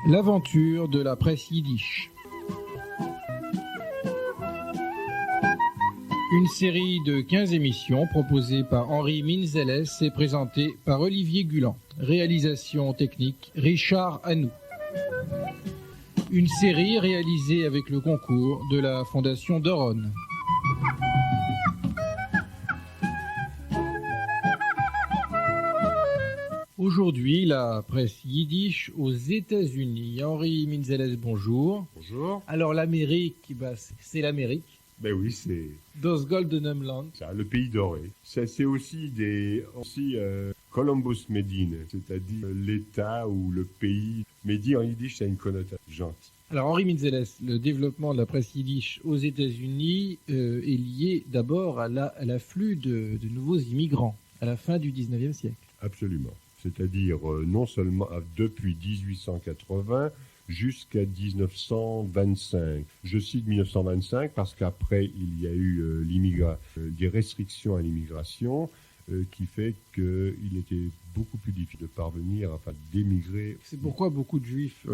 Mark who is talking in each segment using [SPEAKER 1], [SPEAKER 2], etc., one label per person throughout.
[SPEAKER 1] L'aventure de la presse yiddish. Une série de 15 émissions proposées par Henri Minzeles et présentée par Olivier Gulan. Réalisation technique Richard Hanou. Une série réalisée avec le concours de la Fondation Doron. Aujourd'hui, la presse yiddish aux États-Unis. Henri Minzeles, bonjour.
[SPEAKER 2] Bonjour.
[SPEAKER 1] Alors l'Amérique, c'est l'Amérique.
[SPEAKER 2] Ben oui, c'est
[SPEAKER 1] Das Goldenem Land.
[SPEAKER 2] ça, le pays doré. C'est aussi Columbus Medine, c'est-à-dire l'État ou le pays. Medi en yiddish, ça a une connotation gentille.
[SPEAKER 1] Alors Henri Minzeles, le développement de la presse yiddish aux États-Unis est lié d'abord à l'afflux de nouveaux immigrants à la fin du 19e siècle.
[SPEAKER 2] Absolument. C'est-à-dire non seulement depuis 1880 jusqu'à 1925. Je cite 1925 parce qu'après, il y a eu des restrictions à l'immigration qui fait qu'il était beaucoup plus difficile de parvenir, d'émigrer.
[SPEAKER 1] C'est pourquoi beaucoup de juifs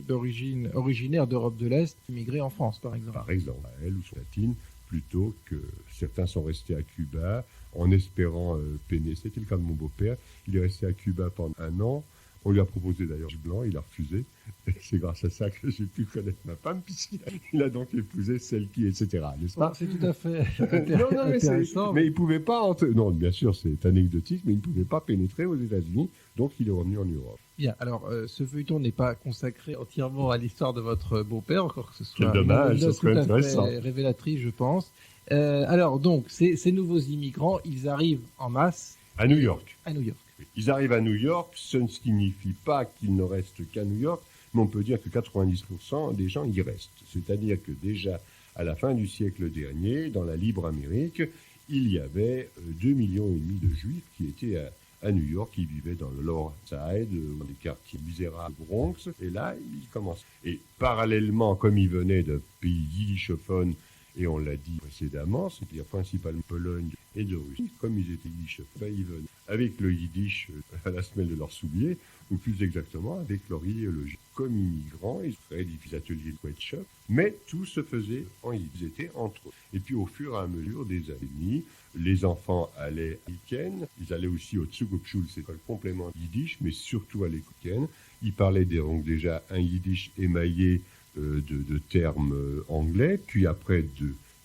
[SPEAKER 1] originaires d'Europe de l'Est immigraient en France, par exemple.
[SPEAKER 2] Par exemple, à elle ou sur latine, plutôt que certains sont restés à Cuba en espérant pénétrer. C'était le cas de mon beau-père. Il est resté à Cuba pendant 1 an. On lui a proposé d'ailleurs du blanc, il a refusé. Et c'est grâce à ça que j'ai pu connaître ma femme, puisqu'il a donc épousé celle qui, etc. N'est-ce pas ?
[SPEAKER 1] C'est tout à fait
[SPEAKER 2] intéressant. Mais il ne pouvait pas entrer. Non, bien sûr, c'est anecdotique, mais il ne pouvait pas pénétrer aux États-Unis, donc il est revenu en Europe.
[SPEAKER 1] Bien, alors ce feuilleton n'est pas consacré entièrement à l'histoire de votre beau-père, encore que ce soit
[SPEAKER 2] quel dommage, ça serait intéressant.
[SPEAKER 1] Révélatrice, je pense. Alors donc, ces nouveaux immigrants, ils arrivent en masse
[SPEAKER 2] à New York.
[SPEAKER 1] À New York.
[SPEAKER 2] Ils arrivent à New York, ce ne signifie pas qu'ils ne restent qu'à New York, mais on peut dire que 90% des gens y restent. C'est-à-dire que déjà, à la fin du siècle dernier, dans la libre Amérique, il y avait 2,5 millions de Juifs qui étaient à New York, qui vivaient dans le Lower Side, dans des quartiers misérables du Bronx, et là, ils commencent. Et parallèlement, comme ils venaient d'un pays yiddishophone, et on l'a dit précédemment, c'est-à-dire principalement Pologne et de Russie, comme ils étaient yiddishophones, ils venaient avec le yiddish à la semelle de leurs souliers, ou plus exactement avec leur idéologie. Comme immigrants, ils créaient des ateliers de sweatshop, mais tout se faisait en yiddish. Ils étaient entre eux. Et puis au fur et à mesure des années, les enfants allaient à l'Iken, ils allaient aussi au Zugobschule, c'est le complément yiddish, mais surtout à l'Iken. Ils parlaient donc déjà un yiddish émaillé de termes anglais, puis après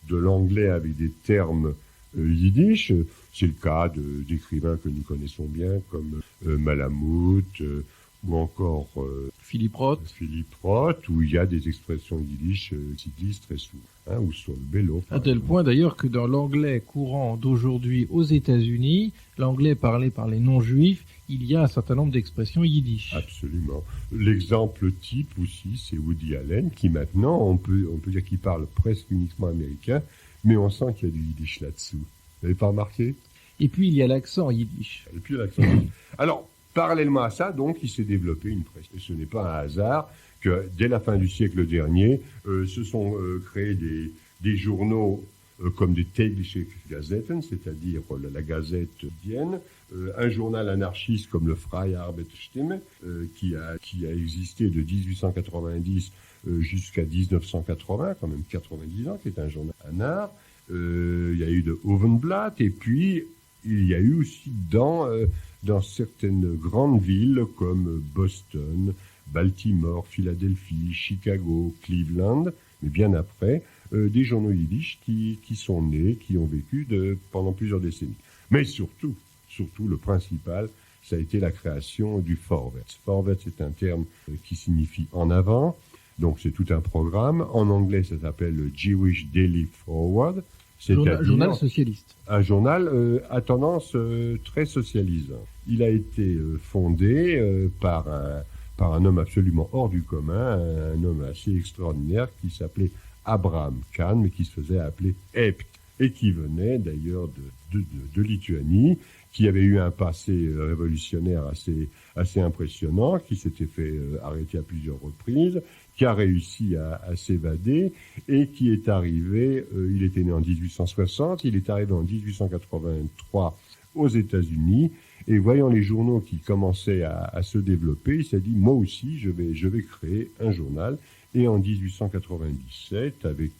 [SPEAKER 2] de l'anglais avec des termes yiddish. C'est le cas d'écrivains que nous connaissons bien, comme Malamud, ou encore
[SPEAKER 1] Philippe Roth,
[SPEAKER 2] où il y a des expressions yiddish qui disent très souvent, ou sur le vélo.
[SPEAKER 1] À tel point d'ailleurs que dans l'anglais courant d'aujourd'hui aux États-Unis, l'anglais parlé par les non-juifs, il y a un certain nombre d'expressions yiddish.
[SPEAKER 2] Absolument. L'exemple type aussi, c'est Woody Allen, qui maintenant, on peut dire qu'il parle presque uniquement américain, mais on sent qu'il y a du yiddish là-dessous. Vous n'avez pas remarqué ?
[SPEAKER 1] Et puis il y a l'accent yiddish.
[SPEAKER 2] Alors, parallèlement à ça, donc, il s'est développé une presse. Et ce n'est pas un hasard que, dès la fin du siècle dernier, se sont créés des journaux comme des tägliche Gazetten, c'est-à-dire la Gazette Vienne, un journal anarchiste comme le Freie Arbeiterstimme, qui a existé de 1890 jusqu'à 1980, quand même 90 ans, qui est un journal anard. Il y a eu de Ovenblatt, et puis il y a eu aussi dans certaines grandes villes comme Boston, Baltimore, Philadelphie, Chicago, Cleveland, mais bien après, des journaux yiddish qui sont nés, qui ont vécu pendant plusieurs décennies. Mais surtout, le principal, ça a été la création du Vorwärts. Vorwärts, c'est un terme qui signifie en avant, donc c'est tout un programme. En anglais, ça s'appelle le Jewish Daily Forward.
[SPEAKER 1] Journal socialiste.
[SPEAKER 2] Un journal à tendance très socialisante. Il a été fondé par un homme absolument hors du commun, un homme assez extraordinaire qui s'appelait Abraham Kahn, mais qui se faisait appeler Hept, et qui venait d'ailleurs de Lituanie, qui avait eu un passé révolutionnaire assez impressionnant, qui s'était fait arrêter à plusieurs reprises, qui a réussi à s'évader, et qui est arrivé, il était né en 1860, il est arrivé en 1883 aux États-Unis, Et voyant les journaux qui commençaient à se développer, il s'est dit, moi aussi, je vais créer un journal. Et en 1897, avec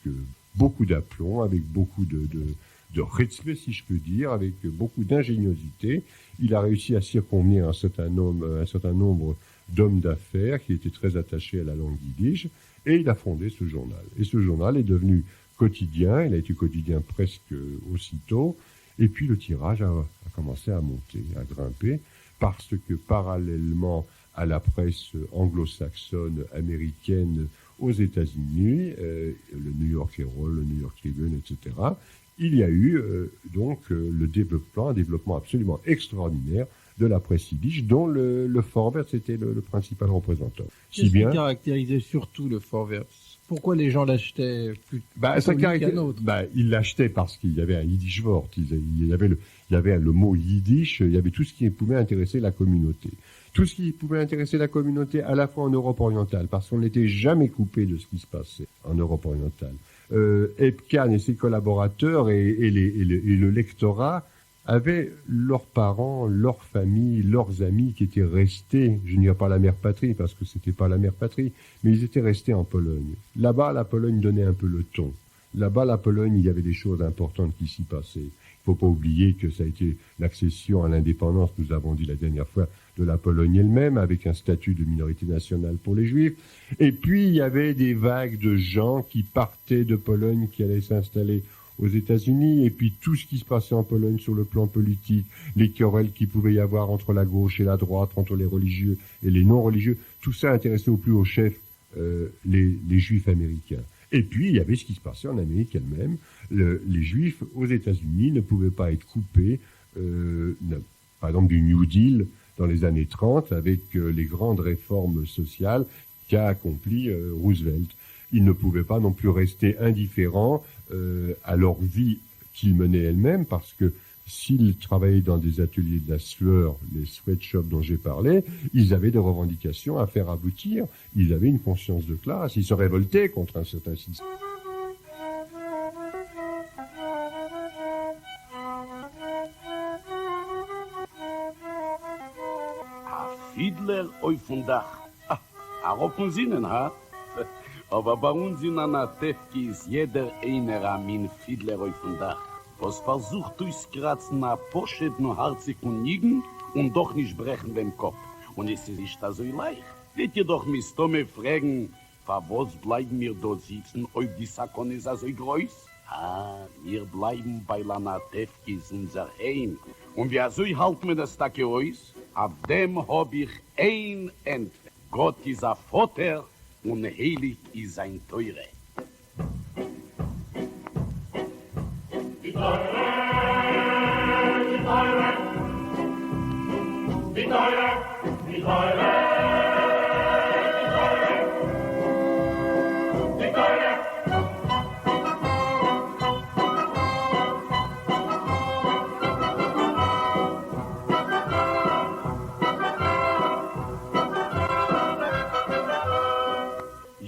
[SPEAKER 2] beaucoup d'aplomb, avec beaucoup de respect, si je peux dire, avec beaucoup d'ingéniosité, il a réussi à circonvenir un certain nombre d'hommes d'affaires qui étaient très attachés à la langue yiddish, et il a fondé ce journal. Et ce journal est devenu quotidien, il a été quotidien presque aussitôt, et puis le tirage a commencé à monter, à grimper, parce que parallèlement à la presse anglo-saxonne, américaine, aux États-Unis, le New York Herald, le New York Tribune, etc., il y a eu un développement absolument extraordinaire de la presse yiddish, dont le Vorwärts était le principal représentant.
[SPEAKER 1] Qu'est-ce qui caractérisait surtout le Vorwärts? Pourquoi les gens l'achetaient plus qu'un autre?
[SPEAKER 2] Ils l'achetaient parce qu'il y avait un Yiddish Wort, il y avait le mot Yiddish, il y avait tout ce qui pouvait intéresser la communauté. Tout ce qui pouvait intéresser la communauté à la fois en Europe orientale, parce qu'on n'était jamais coupé de ce qui se passait en Europe orientale. Epcan et ses collaborateurs et le lectorat avaient leurs parents, leurs familles, leurs amis qui étaient restés, je ne dirais pas la mère patrie parce que c'était pas la mère patrie, mais ils étaient restés en Pologne. Là-bas, la Pologne donnait un peu le ton. Là-bas, la Pologne, il y avait des choses importantes qui s'y passaient. Il faut pas oublier que ça a été l'accession à l'indépendance, nous avons dit la dernière fois, de la Pologne elle-même, avec un statut de minorité nationale pour les Juifs. Et puis, il y avait des vagues de gens qui partaient de Pologne, qui allaient s'installer aux États-Unis, et puis tout ce qui se passait en Pologne sur le plan politique, les querelles qu'il pouvait y avoir entre la gauche et la droite, entre les religieux et les non-religieux, tout ça intéressait au plus haut chef les Juifs américains. Et puis, il y avait ce qui se passait en Amérique elle-même. Les Juifs aux États-Unis ne pouvaient pas être coupés, par exemple, du New Deal dans les années 30, avec les grandes réformes sociales qu'a accompli Roosevelt. Ils ne pouvaient pas non plus rester indifférents à leur vie qu'ils menaient elles-mêmes, parce que s'ils travaillaient dans des ateliers de la sueur, les sweatshops dont j'ai parlé, ils avaient des revendications à faire aboutir, ils avaient une conscience de classe, ils se révoltaient contre un certain système.
[SPEAKER 3] Fiedler oi von Dach. Auf Sinnen, ha? Aber bei uns in Anatevki ist jeder einer ein Fiedler oi von Dach. Was versucht durchkratzen a Poschet nur harzig und nigen und doch nicht brechen den Kopf. Und es ist nicht so leicht. Wird ihr doch mis Tome fragen, für was bleiben wir dort sitzen, ob die Sakon ist so groß? Wir bleiben bei Anatevki, unser Heim. Und wie so halten wir das Tag aus? Auf dem hab ich ein Entfer. Gott ist ein Vater und heilig ist ein Teure. Die Teure, die Teure, die Teure, die Teure, die Teure, die Teure.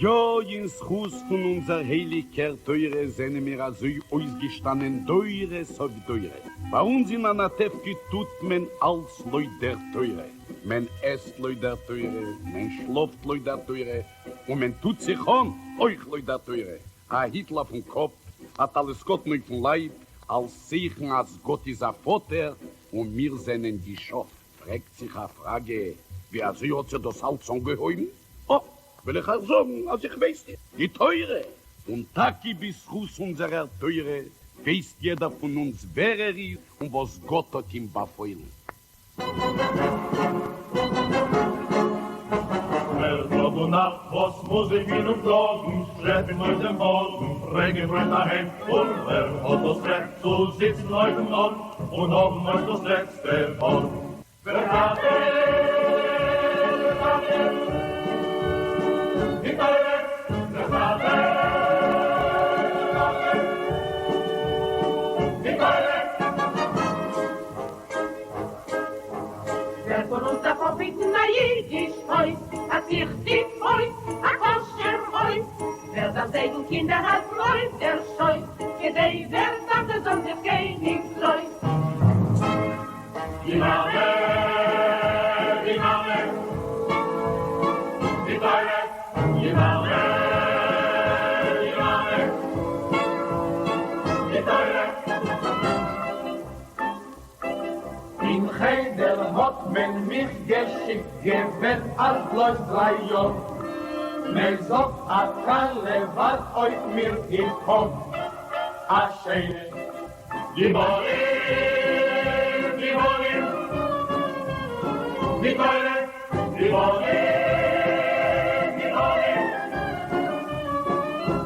[SPEAKER 3] Jo, ins Haus von unser heiliger Teure sind wir also ausgestanden, Teure so wie Teure. Bei uns in Anatevki tut man als Leute der Teure. Man esst Leute der Teure, man schläft Leute der Teure und man tut sich an, euch Leute der Teure. A Hitler vom Kopf, a Teleskop neu vom Leib, als Zeichen, als Gott ist ein Vater und wir sind die Schof. Fragt sich eine Frage, wie hat sie das Hals angeheuben? Oh! Will ich auch sagen, als ich weiß nicht. Die Teure. Und Taki bis Fuß unserer Teure weiß jeder von uns, wer ist und was Gott hat ihm befehlen.
[SPEAKER 4] Tag und Nacht, was Musik in und Glocken, schleppen euch den Boden, bringen euch dahin. Und wer hat das Recht zu sitzen euch im Ort und haben euch das letzte Wort. Wer hat
[SPEAKER 5] Wer das Kinder hat Freund, der scheut, gedei, wer sagt es sonst ist kein nichts läuft.
[SPEAKER 4] Die Mame In Cheder hat men mich geschickt, gewinnt als bloß 3 Jahr. Men sagt, a Kalle, was euch mir gekommen, a Schöne. Die Borin, die Borin, die Teure, die Borin, die Borin,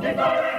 [SPEAKER 4] die Teure.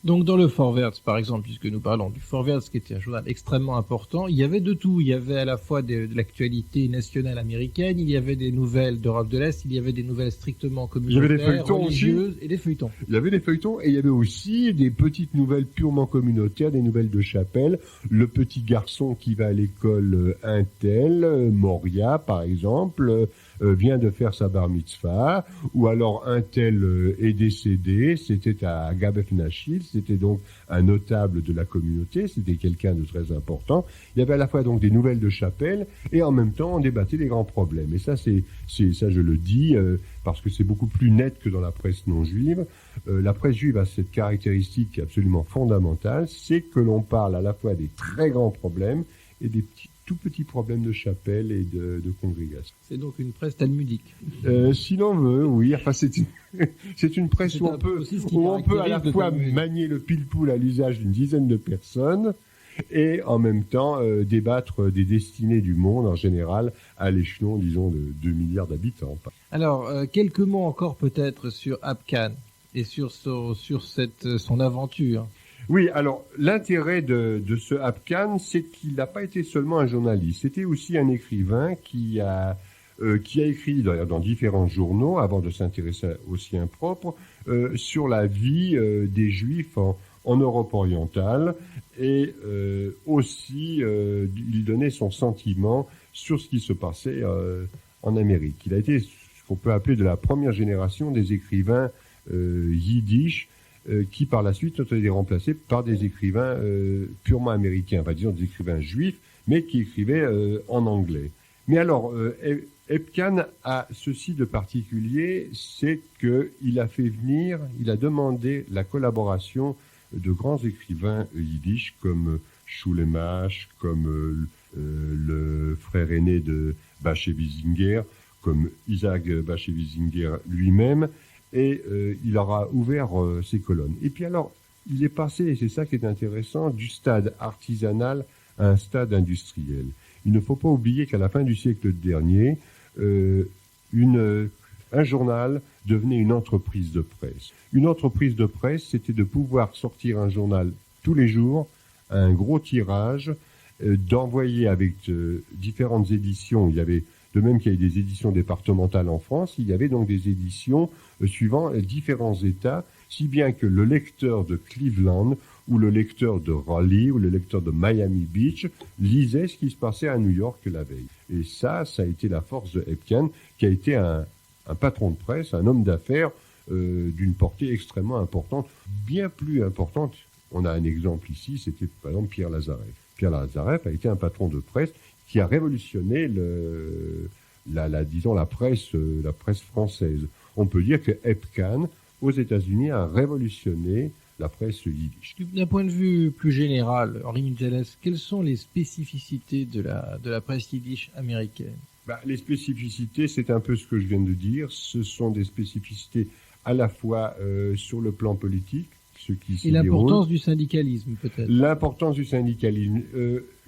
[SPEAKER 1] Donc dans le Vorwärts, par exemple, puisque nous parlons du Vorwärts, qui était un journal extrêmement important, il y avait de tout. Il y avait à la fois de l'actualité nationale américaine, il y avait des nouvelles d'Europe de l'Est, il y avait des nouvelles strictement communautaires,
[SPEAKER 2] il y avait des feuilletons
[SPEAKER 1] religieuses
[SPEAKER 2] aussi.
[SPEAKER 1] Et des feuilletons.
[SPEAKER 2] Il y avait des feuilletons et il y avait aussi des petites nouvelles purement communautaires, des nouvelles de chapelle. Le petit garçon qui va à l'école un tel, Moria par exemple, vient de faire sa bar mitzvah, ou alors un tel est décédé, c'était à Gabef Nashil, c'était donc un notable de la communauté, c'était quelqu'un de très important. Il y avait à la fois donc des nouvelles de chapelle, et en même temps on débattait des grands problèmes. Et ça, ça je le dis, parce que c'est beaucoup plus net que dans la presse non juive. La presse juive a cette caractéristique absolument fondamentale, c'est que l'on parle à la fois des très grands problèmes et des tout petits problèmes de chapelle et de congrégation.
[SPEAKER 1] C'est donc une presse talmudique.
[SPEAKER 2] Si l'on veut, oui. Enfin, c'est une presse
[SPEAKER 1] C'est
[SPEAKER 2] où
[SPEAKER 1] un
[SPEAKER 2] on
[SPEAKER 1] peu
[SPEAKER 2] peut,
[SPEAKER 1] aussi ce qui
[SPEAKER 2] où on peut à la
[SPEAKER 1] caractérise le
[SPEAKER 2] fois
[SPEAKER 1] Talmud.
[SPEAKER 2] manier le pile-poule à l'usage d'une dizaine de personnes et en même temps débattre des destinées du monde en général à l'échelon, disons, de 2 milliards d'habitants.
[SPEAKER 1] Alors, quelques mots encore peut-être sur Abkan et sur son aventure.
[SPEAKER 2] Oui, alors l'intérêt de ce Abkan, c'est qu'il n'a pas été seulement un journaliste, c'était aussi un écrivain qui a écrit d'ailleurs dans différents journaux, avant de s'intéresser aux siens propres, sur la vie des Juifs en Europe orientale, et aussi il donnait son sentiment sur ce qui se passait en Amérique. Il a été ce qu'on peut appeler de la première génération des écrivains yiddish, qui par la suite ont été remplacés par des écrivains purement américains, enfin disons des écrivains juifs, mais qui écrivaient en anglais. Mais alors, Abkan a ceci de particulier, c'est qu'il a demandé la collaboration de grands écrivains yiddish comme Schulemash, comme le frère aîné de Bashevis-Zinger, comme Isaac Bashevis-Zinger lui-même, et il leur a ouvert ses colonnes. Et puis alors, il est passé, et c'est ça qui est intéressant, du stade artisanal à un stade industriel. Il ne faut pas oublier qu'à la fin du siècle dernier, un journal devenait une entreprise de presse. Une entreprise de presse, c'était de pouvoir sortir un journal tous les jours, à un gros tirage, d'envoyer avec différentes éditions. Il y avait, de même qu'il y avait des éditions départementales en France, il y avait donc des éditions suivant différents États, si bien que le lecteur de Cleveland ou le lecteur de Raleigh ou le lecteur de Miami Beach lisait ce qui se passait à New York la veille. Et ça a été la force de Abkan, qui a été un patron de presse, un homme d'affaires d'une portée extrêmement importante, bien plus importante. On a un exemple ici, c'était par exemple Pierre Lazareff. Pierre Lazareff a été un patron de presse qui a révolutionné la presse française. On peut dire que Abkan, aux États-Unis, a révolutionné la presse yiddish.
[SPEAKER 1] D'un point de vue plus général, Henri Minzales, quelles sont les spécificités de la presse yiddish américaine ?
[SPEAKER 2] Les spécificités, c'est un peu ce que je viens de dire. Ce sont des spécificités à la fois sur le plan politique, ce qui s'y
[SPEAKER 1] et l'importance
[SPEAKER 2] déroule.
[SPEAKER 1] du syndicalisme, peut-être.
[SPEAKER 2] L'importance du syndicalisme.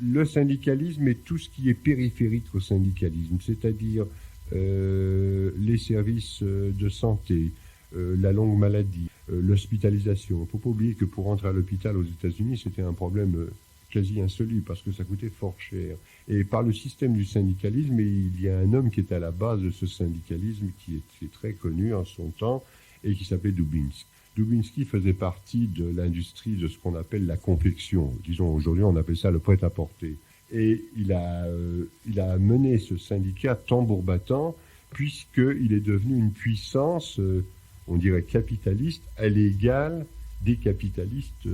[SPEAKER 2] Le syndicalisme est tout ce qui est périphérique au syndicalisme, c'est-à-dire les services de santé, la longue maladie, l'hospitalisation. Il ne faut pas oublier que pour rentrer à l'hôpital aux États-Unis, c'était un problème quasi insoluble parce que ça coûtait fort cher. Et par le système du syndicalisme, il y a un homme qui est à la base de ce syndicalisme qui est très connu en son temps et qui s'appelait Dubinsky. Dubinsky faisait partie de l'industrie de ce qu'on appelle la confection. Disons, aujourd'hui, on appelle ça le prêt-à-porter. Et il a mené ce syndicat tambour battant puisqu'il est devenu une puissance, on dirait capitaliste, à l'égal des capitalistes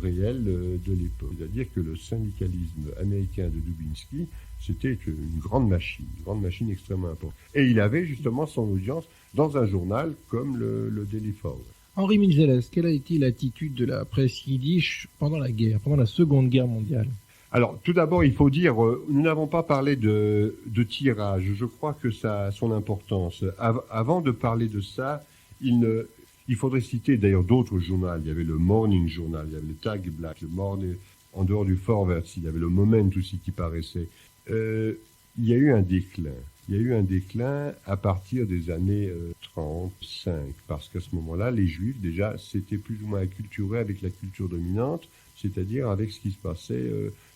[SPEAKER 2] réels de l'époque. C'est-à-dire que le syndicalisme américain de Dubinsky, c'était une grande machine extrêmement importante. Et il avait justement son audience dans un journal comme le Daily Forward.
[SPEAKER 1] Henri Minzelles, quelle a été l'attitude de la presse yiddish pendant la guerre, pendant la Seconde Guerre mondiale?
[SPEAKER 2] Alors, tout d'abord, il faut dire, nous n'avons pas parlé de tirage. Je crois que ça a son importance. Avant de parler de ça, il faudrait citer d'ailleurs d'autres journaux. Il y avait le Morning Journal, il y avait le Tag Black, le Morning, en dehors du Forward, il y avait le Moment aussi qui paraissait. Il y a eu un déclin. Il y a eu un déclin à partir des années 35, parce qu'à ce moment-là, les Juifs, déjà, s'étaient plus ou moins acculturés avec la culture dominante, c'est-à-dire avec ce qui se passait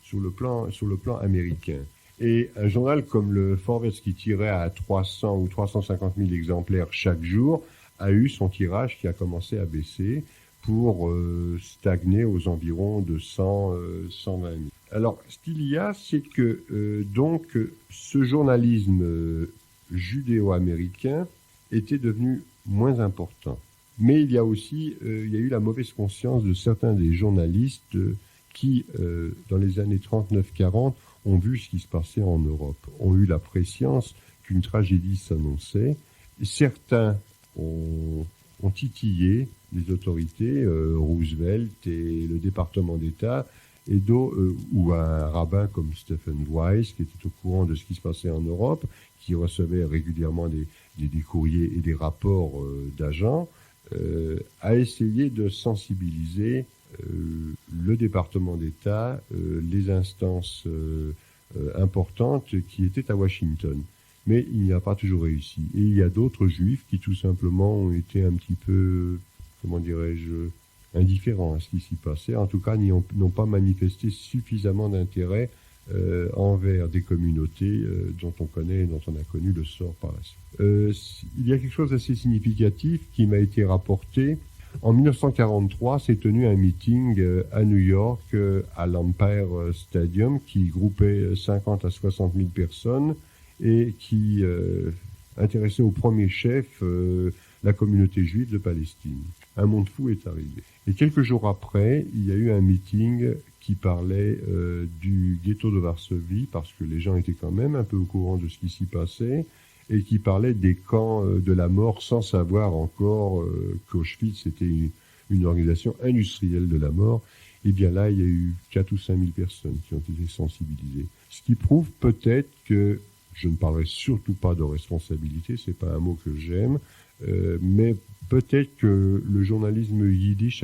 [SPEAKER 2] sur le plan américain. Et un journal comme le Forward, qui tirait à 300 ou 350 000 exemplaires chaque jour, a eu son tirage qui a commencé à baisser pour stagner aux environs de 120 000. Alors, ce qu'il y a, c'est que donc ce journalisme judéo-américain était devenu moins important. Mais il y a eu la mauvaise conscience de certains des journalistes qui, dans les années 39-40, ont vu ce qui se passait en Europe, ont eu la prescience qu'une tragédie s'annonçait. Et certains ont titillé les autorités, Roosevelt et le département d'État, ou un rabbin comme Stephen Weiss, qui était au courant de ce qui se passait en Europe, qui recevait régulièrement des courriers et des rapports d'agents, a essayé de sensibiliser le département d'État, les instances importantes qui étaient à Washington. Mais il n'y a pas toujours réussi. Et il y a d'autres juifs qui tout simplement ont été un petit peu, comment dirais-je, indifférents à ce qui s'y passait. En tout cas, n'ont pas manifesté suffisamment d'intérêt envers des communautés dont on a connu le sort par la suite. Il y a quelque chose d'assez significatif qui m'a été rapporté. En 1943, s'est tenu un meeting à New York, à l'Empire Stadium, qui groupait 50 à 60 000 personnes et qui intéressait au premier chef la communauté juive de Palestine. Un monde fou est arrivé. Et quelques jours après, il y a eu un meeting qui parlait du ghetto de Varsovie, parce que les gens étaient quand même un peu au courant de ce qui s'y passait, et qui parlait des camps de la mort, sans savoir encore qu'Auschwitz était une organisation industrielle de la mort. Et bien là, il y a eu 4 ou 5 000 personnes qui ont été sensibilisées. Ce qui prouve peut-être que, je ne parlerai surtout pas de responsabilité, c'est pas un mot que j'aime, mais peut-être que le journalisme yiddish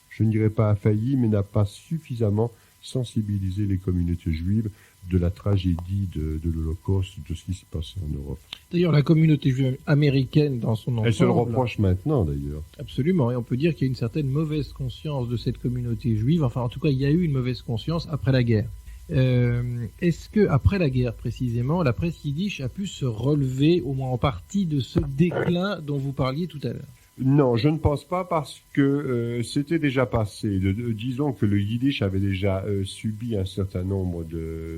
[SPEAKER 2] je ne dirais pas a failli, mais n'a pas suffisamment sensibilisé les communautés juives de la tragédie de l'Holocauste, de ce qui se passait en Europe.
[SPEAKER 1] D'ailleurs, la communauté juive américaine dans son ensemble...
[SPEAKER 2] Elle se le reproche maintenant, d'ailleurs.
[SPEAKER 1] Absolument, et on peut dire qu'il y a une certaine mauvaise conscience de cette communauté juive. Enfin, en tout cas, il y a eu une mauvaise conscience après la guerre. Est-ce que, après la guerre précisément, la presse yiddish a pu se relever, au moins en partie, de ce déclin dont vous parliez tout à l'heure?
[SPEAKER 2] Non, je ne pense pas, parce que c'était déjà passé. Disons que le yiddish avait déjà subi un certain nombre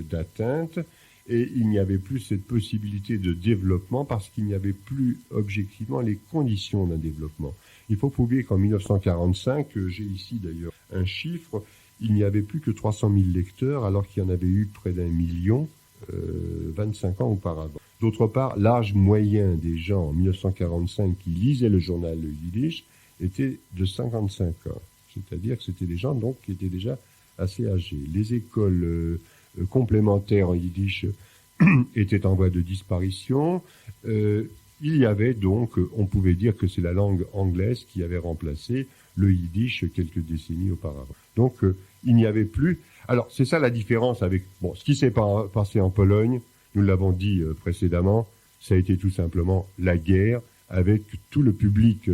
[SPEAKER 2] d'atteintes, et il n'y avait plus cette possibilité de développement, parce qu'il n'y avait plus objectivement les conditions d'un développement. Il faut oublier qu'en 1945, j'ai ici d'ailleurs un chiffre, il n'y avait plus que 300 000 lecteurs, alors qu'il y en avait eu près d'1 million 25 ans auparavant. D'autre part, l'âge moyen des gens en 1945 qui lisaient le journal Le Yiddish était de 55 ans. C'est-à-dire que c'était des gens donc qui étaient déjà assez âgés. Les écoles complémentaires en Yiddish étaient en voie de disparition. Il y avait donc, on pouvait dire que c'est la langue anglaise qui avait remplacé le Yiddish quelques décennies auparavant. Donc, il n'y avait plus... Alors, c'est ça la différence avec... ce qui s'est passé en Pologne, nous l'avons dit précédemment, ça a été tout simplement la guerre avec tout le public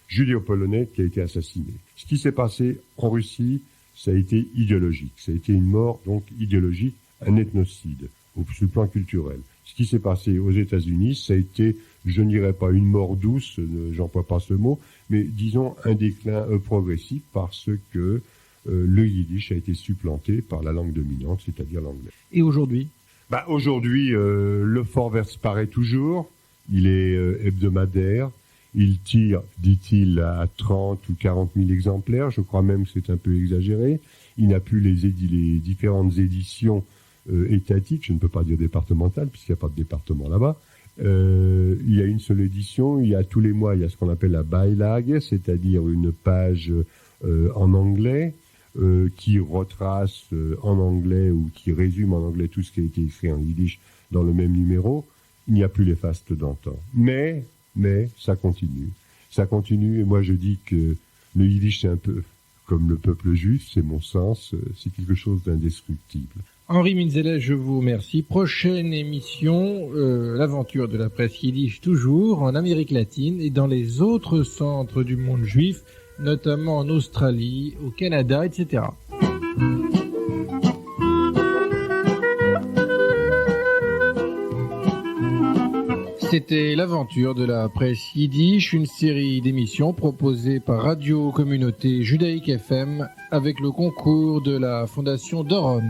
[SPEAKER 2] judéo-polonais qui a été assassiné. Ce qui s'est passé en Russie, ça a été idéologique. Ça a été une mort, donc, idéologique, un ethnocide, sur le plan culturel. Ce qui s'est passé aux États-Unis, ça a été, je ne dirais pas une mort douce, j'emploie pas ce mot, mais disons un déclin progressif, parce que le yiddish a été supplanté par la langue dominante, c'est-à-dire l'anglais.
[SPEAKER 1] Et aujourd'hui ?
[SPEAKER 2] Aujourd'hui, le Forward paraît toujours, il est hebdomadaire, Il tire, dit-il, à 30 ou 40 000 exemplaires. Je crois même que c'est un peu exagéré. Il n'a plus les différentes éditions étatiques, je ne peux pas dire départementales, puisqu'il n'y a pas de département là-bas. Il y a une seule édition. Il y a tous les mois, il y a ce qu'on appelle la Beilage, c'est-à-dire une page en anglais, qui retrace en anglais ou qui résume en anglais tout ce qui a été écrit en yiddish dans le même numéro. Il n'y a plus les fastes d'antan. Mais ça continue. Ça continue, et moi je dis que le yiddish c'est un peu comme le peuple juif, c'est mon sens, c'est quelque chose d'indestructible.
[SPEAKER 1] Henri Minzeles, je vous remercie. Prochaine émission, l'aventure de la presse yiddish, toujours en Amérique latine et dans les autres centres du monde juif, notamment en Australie, au Canada, etc. C'était l'aventure de la presse yiddish, une série d'émissions proposées par Radio Communauté Judaïque FM avec le concours de la Fondation Doron.